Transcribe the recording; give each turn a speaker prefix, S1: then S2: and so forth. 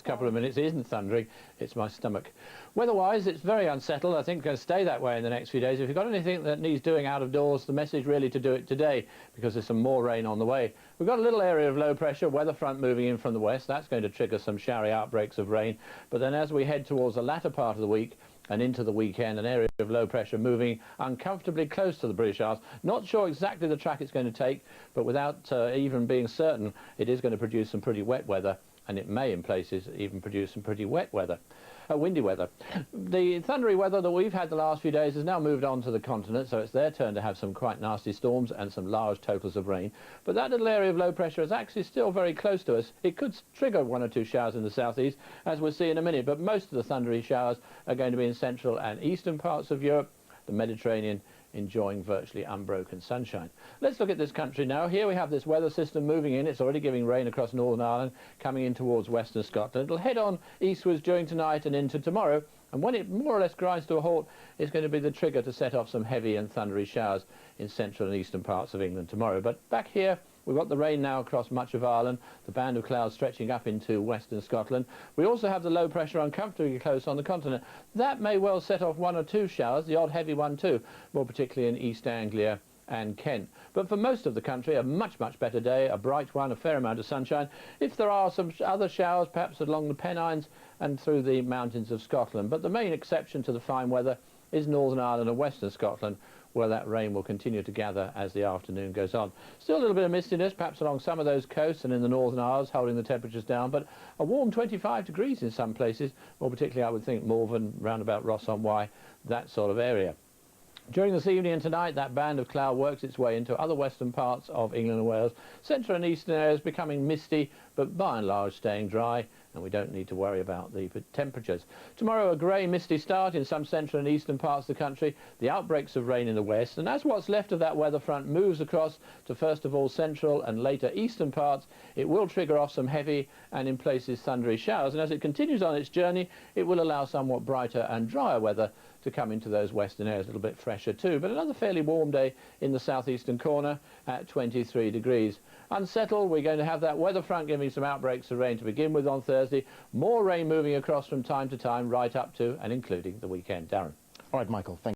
S1: couple of minutes. It isn't thundering, it's my stomach. Weather-wise, it's very unsettled. I think it's going to stay that way in the next few days. If you've got anything that needs doing out of doors, the message really to do it today, because there's some more rain on the way. We've got a little area of low pressure, weather front moving in from the west. That's going to trigger some showery outbreaks of rain. But then as we head towards the latter part of the week and into the weekend, an area of low pressure moving uncomfortably close to the British Isles. Not sure exactly the track it's going to take, but without even being certain, it is going to produce some pretty wet weather, and it may in places even produce some pretty wet weather, windy weather. The thundery weather that we've had the last few days has now moved on to the continent, so it's their turn to have some quite nasty storms and some large totals of rain. But that little area of low pressure is actually still very close to us. It could trigger one or two showers in the southeast, as we'll see in a minute, but most of the thundery showers are going to be in central and eastern parts of Europe, the Mediterranean enjoying virtually unbroken sunshine. Let's look at this country now. Here we have this weather system moving in. It's already giving rain across Northern Ireland, coming in towards western Scotland. It'll head on eastwards during tonight and into tomorrow, and when it more or less grinds to a halt, it's going to be the trigger to set off some heavy and thundery showers in central and eastern parts of England tomorrow. But back here, we've got the rain now across much of Ireland, the band of clouds stretching up into western Scotland. We also have the low pressure uncomfortably close on the continent. That may well set off one or two showers, the odd heavy one too, more particularly in East Anglia and Kent. But for most of the country, a much better day, a bright one, a fair amount of sunshine. If there are some other showers, perhaps along the Pennines and through the mountains of Scotland. But the main exception to the fine weather is Northern Ireland and western Scotland, where that rain will continue to gather as the afternoon goes on. Still a little bit of mistiness, perhaps along some of those coasts and in the Northern Isles, holding the temperatures down, but a warm 25 degrees in some places, more particularly I would think Morven, round about Ross-on-Wye, that sort of area. During this evening and tonight, that band of cloud works its way into other western parts of England and Wales. Central and eastern areas becoming misty, but by and large staying dry, and we don't need to worry about the temperatures. Tomorrow, a grey, misty start in some central and eastern parts of the country, the outbreaks of rain in the west, and as what's left of that weather front moves across to first of all central and later eastern parts, it will trigger off some heavy and in places thundery showers, and as it continues on its journey, it will allow somewhat brighter and drier weather to come into those western areas, a little bit fresher too, but another fairly warm day in the southeastern corner at 23 degrees. Unsettled, we're going to have that weather front giving some outbreaks of rain to begin with on Thursday, more rain moving across from time to time right up to and including the weekend. Darren.
S2: All right, Michael, thank you.